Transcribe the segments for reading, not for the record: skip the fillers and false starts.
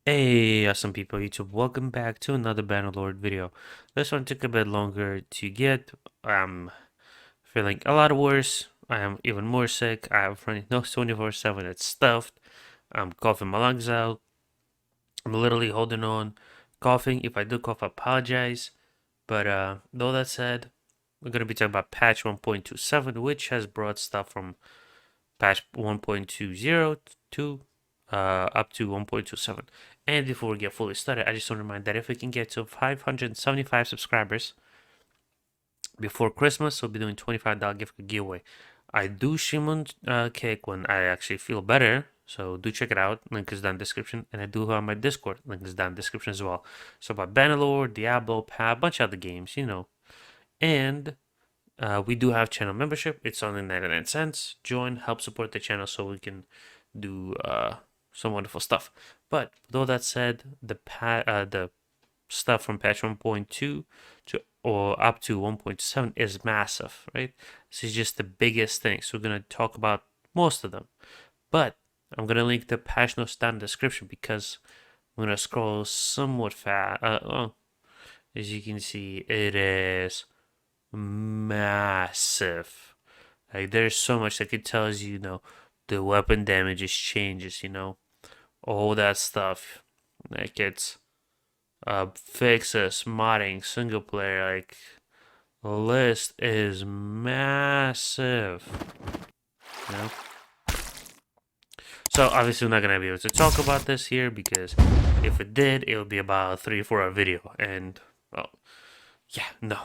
Hey, awesome people, YouTube. Welcome back to another Bannerlord video. This one took a bit longer to get. I'm feeling a lot worse. I am even more sick. I have running nose 24/7. It's stuffed. I'm coughing my lungs out. I'm literally holding on, coughing. If I do cough, I apologize. But though that said, we're gonna be talking about patch 1.27, which has brought stuff from patch 1.20 to up to 1.27. And before we get fully started, I just want to remind that if we can get to 575 subscribers before Christmas, we'll be doing $25 gift card giveaway. I do stream on Kick when I actually feel better, so do check it out. Link is down in the description, and I do have my Discord. Link is down in the description as well. So about Bannerlord, Diablo, a bunch of other games, And we do have channel membership. It's only 99 cents. Join, help support the channel so we can do some wonderful stuff. But with all that said, the stuff from patch 1.2 to or up to 1.7 is massive, right? This is just the biggest thing. So we're gonna talk about most of them. But I'm gonna link the patch notes down in the description because I'm gonna scroll somewhat fast. As you can see, it is massive. Like there's so much that it tells you, the weapon damages changes, all that stuff. Like it's fixes, modding, single player, like the list is massive. You know? So obviously we're not gonna be able to talk about this here because if it did, it would be about a 3 or 4 hour video. And well, yeah, no.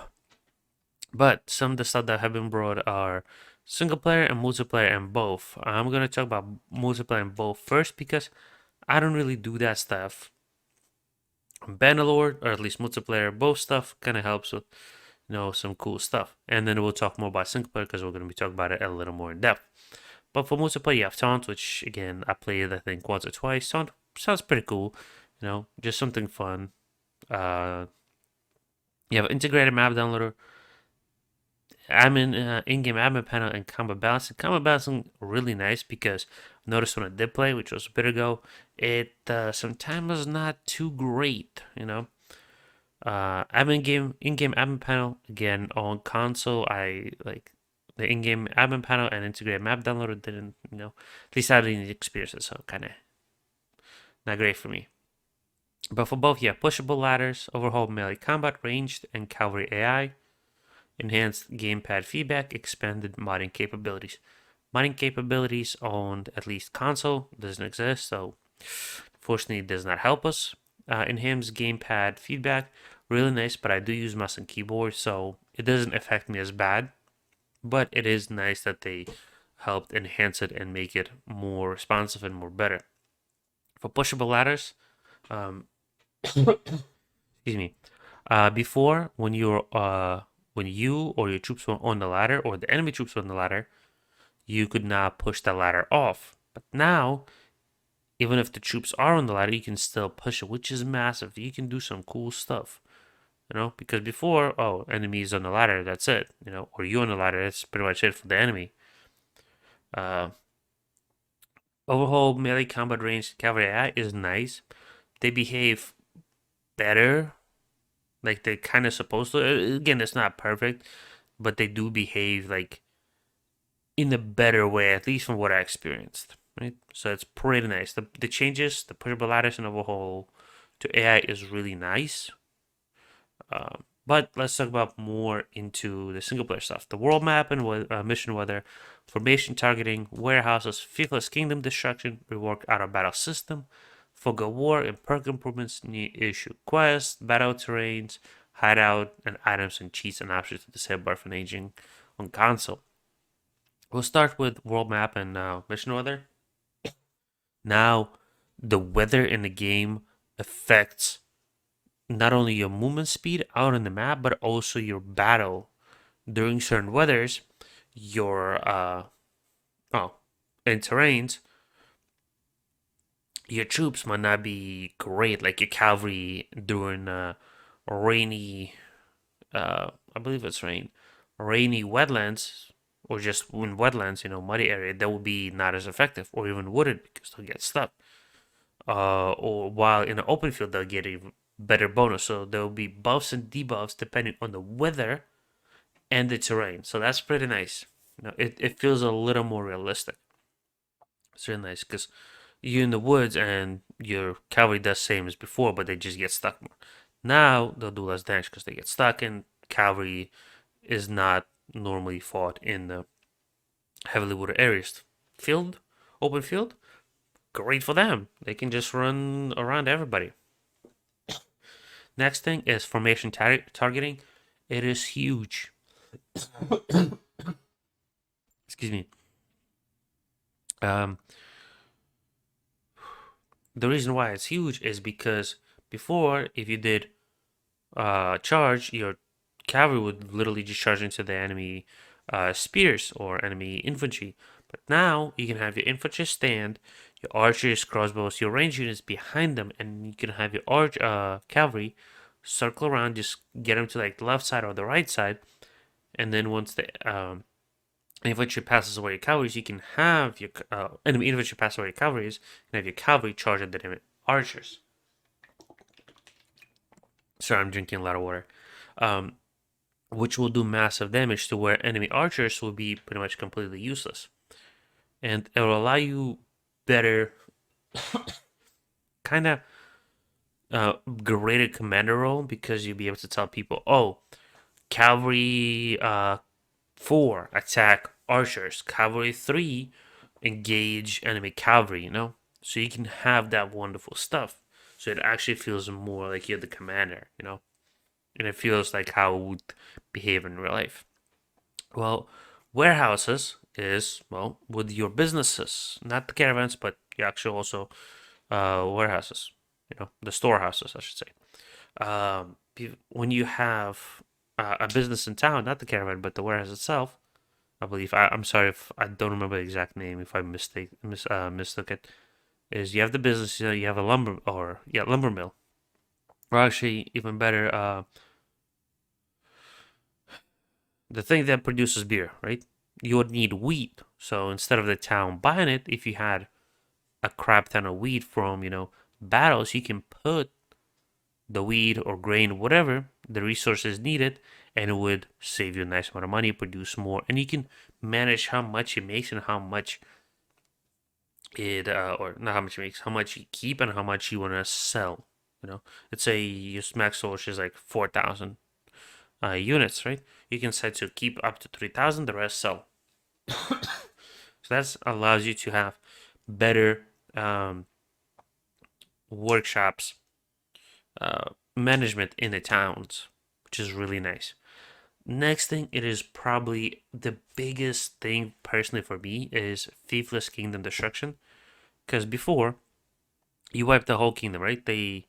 But some of the stuff that have been brought are single player and multiplayer and both. I'm gonna talk about multiplayer and both first because I don't really do that stuff. Bannerlord, or at least multiplayer, both stuff kind of helps with some cool stuff. And then we'll talk more about single player because we're gonna be talking about it a little more in depth. But for multiplayer, you have Taunt, which again I played I think once or twice. Taunt sounds pretty cool, just something fun. You have integrated map downloader, admin in-game admin panel, and combat balancing. Combat balancing really nice because I noticed when I did play, which was a bit ago, it sometimes was not too great. Admin game in-game admin panel again on console. I like the in-game admin panel and integrated map downloader didn't. At least I didn't experience it, so kind of not great for me. But for both, you have pushable ladders, overhaul melee combat, ranged and cavalry AI, enhanced gamepad feedback, expanded modding capabilities. Modding capabilities on at least console doesn't exist, so unfortunately it does not help us. Enhanced gamepad feedback, really nice, but I do use mouse and keyboard, so it doesn't affect me as bad. But it is nice that they helped enhance it and make it more responsive and more better. For pushable ladders, excuse me. Before, when you or your troops were on the ladder, or the enemy troops were on the ladder, you could not push the ladder off. But now, even if the troops are on the ladder, you can still push it, which is massive. You can do some cool stuff, because before, oh, enemy is on the ladder, that's it, or you on the ladder, that's pretty much it for the enemy. Uh, Overhaul melee combat range cavalry AI is nice. They behave better, like they're kind of supposed to. Again, it's not perfect, but they do behave like in a better way, at least from what I experienced. Right, so it's pretty nice. The changes, the pushable ladders and overhaul to AI is really nice. But let's talk about more into the single player stuff. The world map and mission weather, formation targeting, warehouses, faithless kingdom destruction, rework out of battle system, fog of war and perk improvements, new issue quests, battle terrains, hideout, and items and cheats and options to disable for aging on console. We'll start with world map and mission weather. Now, the weather in the game affects not only your movement speed out on the map, but also your battle during certain weathers. Your in terrains, your troops might not be great, like your cavalry during rainy, I believe it's rainy wetlands, or just in wetlands, muddy area. That will be not as effective, or even wooded because they'll get stuck. or while in an open field they'll get a better bonus. So there will be buffs and debuffs depending on the weather and the terrain. So that's pretty nice. It feels a little more realistic. It's really nice because you're in the woods and your cavalry does same as before, but they just get stuck more. Now they'll do less damage because they get stuck, and cavalry is not normally fought in the heavily wooded areas. Field, open field, great for them. They can just run around everybody. Next thing is formation targeting. It is huge. Excuse me. Um, the reason why it's huge is because before, if you did charge, your cavalry would literally just charge into the enemy spears or enemy infantry. But now you can have your infantry stand, your archers, crossbows, your range units behind them, and you can have your cavalry circle around, just get them to like the left side or the right side, and then once the infantry passes away your cavalry, you can have your enemy infantry pass away your cavalry, and have your cavalry charge at the enemy archers. Sorry, I'm drinking a lot of water. Which will do massive damage to where enemy archers will be pretty much completely useless. And it will allow you better kind of graded commander role because you'll be able to tell people, oh, cavalry 4 attack archers, cavalry 3 engage enemy cavalry, So you can have that wonderful stuff. So it actually feels more like you're the commander, And it feels like how it would behave in real life. Well, warehouses is, well, with your businesses, not the caravans, but you actually also warehouses, the storehouses, I should say. When you have a business in town, not the caravan, but the warehouse itself, I believe, I'm sorry if I don't remember the exact name, if I mistook it, is you have the business, you have a lumber mill. Or actually, even better, the thing that produces beer, right? You would need wheat. So instead of the town buying it, if you had a crap ton of wheat from, battles, you can put the wheat or grain, whatever the resources needed, and it would save you a nice amount of money, produce more, and you can manage how much it makes and how much it, or not how much it makes, how much you keep and how much you want to sell. Let's say your max source is like 4,000 units, right? You can set to keep up to 3,000, the rest sell. So that allows you to have better workshops, management in the towns, which is really nice. Next thing, it is probably the biggest thing personally for me is Thiefless Kingdom Destruction. Because before, you wipe the whole kingdom, right? And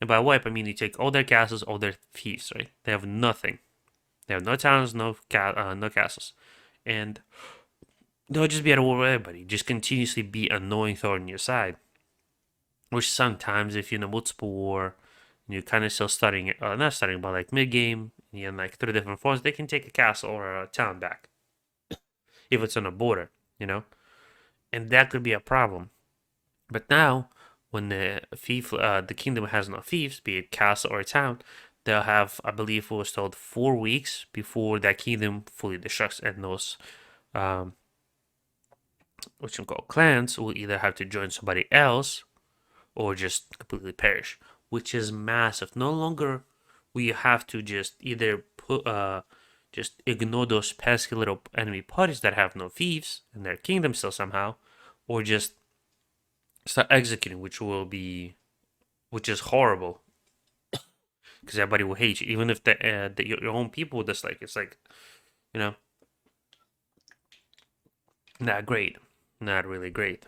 by wipe, I mean you take all their castles, all their thieves, right? They have nothing. They have no towns, no castles. And they'll just be at war with everybody. Just continuously be annoying thorn on your side. Which sometimes, if you're in a multiple war, and you're kind of still studying it, not studying, but like mid game, you're in like 3 different forms, they can take a castle or a town back. If it's on a border, And that could be a problem. But now, when the kingdom has no thieves, be it castle or a town, they'll have, I believe, what was told 4 weeks before that kingdom fully destructs, and those, which you call clans, will either have to join somebody else or just completely perish, which is massive. No longer will you have to just either just ignore those pesky little enemy parties that have no thieves in their kingdom still somehow, or just start executing, which is horrible, because everybody will hate you, even if your own people will dislike. It's like, not great, not really great.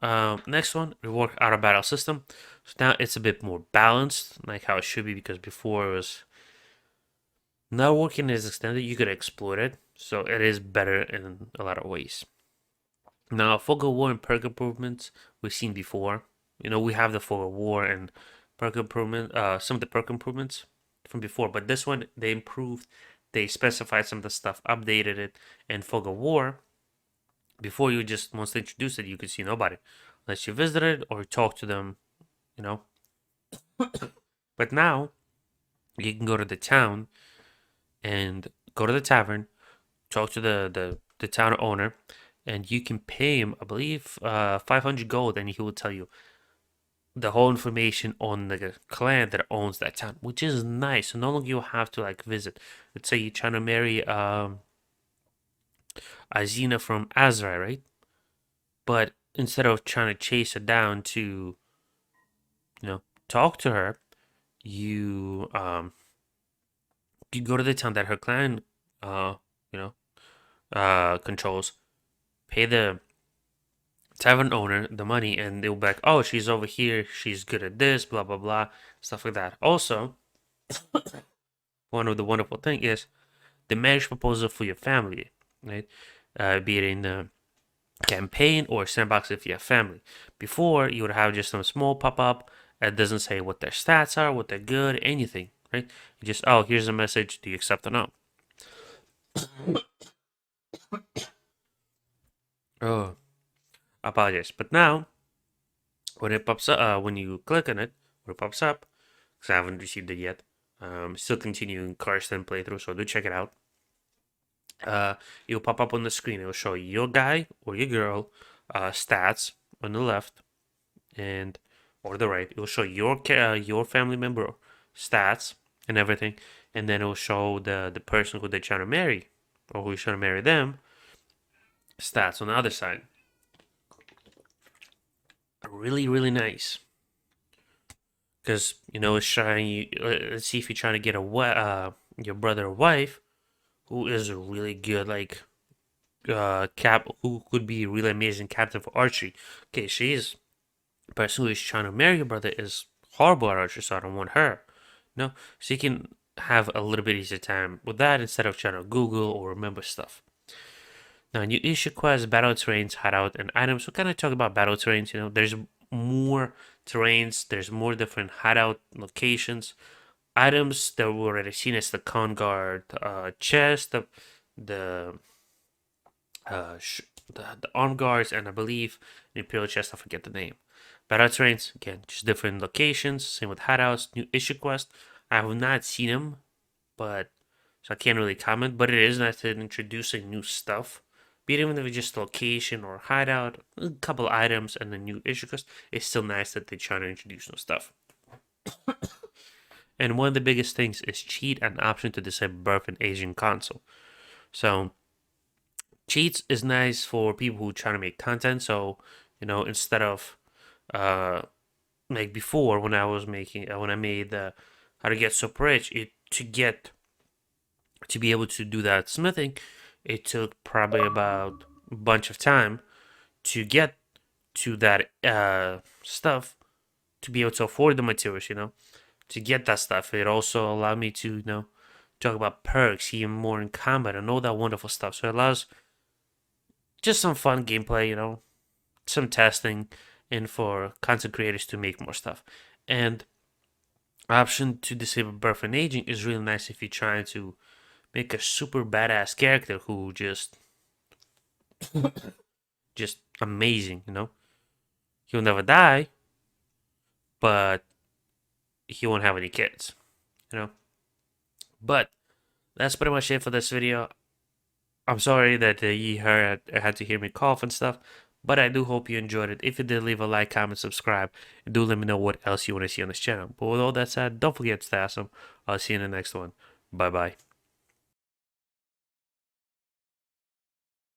Next one, rework out of battle system. So now it's a bit more balanced, like how it should be, because before it was not working as extended. You could exploit it, so it is better in a lot of ways. Now, fog of war and perk improvements we've seen before. We have the fog of war and perk improvement, some of the perk improvements from before, but this one they improved. They specified some of the stuff, updated it, and fog of war Before, you just once they introduced it, you could see nobody unless you visited or talk to them, you know. But now you can go to the town and go to the tavern, talk to the town owner, and you can pay him, I believe, 500 gold, and he will tell you the whole information on the clan that owns that town, which is nice. So no longer you have to like visit. Let's say you're trying to marry Azina from Azra, right? But instead of trying to chase her down to, talk to her, you you go to the town that her clan you know controls, pay the tavern owner the money, and they'll be like, oh, she's over here, she's good at this, blah blah blah, stuff like that. Also, one of the wonderful thing is the marriage proposal for your family, right? Be it in the campaign or sandbox if you have family. Before, you would have just some small pop-up that doesn't say what their stats are, what they're good, anything, right? You just, oh, here's a message, do you accept or no? Oh, apologize. But now, when it pops up, when you click on it, when it pops up, because I haven't received it yet, still continuing Karsten playthrough, so do check it out. It'll pop up on the screen. It'll show your guy or your girl stats on the left and or the right. It'll show your family member stats and everything, and then it'll show the person who they're trying to marry or who's trying to marry them stats on the other side. Really, really nice. Because it's showing. Let's see if you're trying to get your brother or wife who is a really good who could be a really amazing captain for archery. Okay, she's the person who is trying to marry your brother is horrible at archery, so I don't want her. No, so you can have a little bit easier time with that instead of trying to Google or remember stuff. Now, new issue quests, battle terrains, hideout, and items. We're kind of talking about battle terrains. There's more terrains, there's more different hideout locations. Items that we've already seen as the con guard chest, the the arm guards, and I believe the Imperial chest, I forget the name. Battle terrains, again, just different locations. Same with hideouts, new issue quest. I have not seen them, but so I can't really comment. But it is nice to introducing new stuff. Be it even if it's just location or hideout, a couple items, and the new issue quest. It's still nice that they're trying to introduce new stuff. And one of the biggest things is cheat and option to disable birth and aging console. So cheats is nice for people who try to make content. So instead of like before when I was making when I made the how to get super rich, to be able to do that smithing, it took probably about a bunch of time to get to that stuff, to be able to afford the materials, to get that stuff. It also allowed me to, talk about perks even more in combat and all that wonderful stuff. So it allows just some fun gameplay, some testing, and for content creators to make more stuff. And option to disable birth and aging is really nice if you're trying to make a super badass character who just amazing, He'll never die, but he won't have any kids, But that's pretty much it for this video. I'm sorry that you had to hear me cough and stuff, but I do hope you enjoyed it. If you did, leave a like, comment, subscribe, and do let me know what else you want to see on this channel. But with all that said, don't forget to stay awesome. I'll see you in the next one. Bye bye.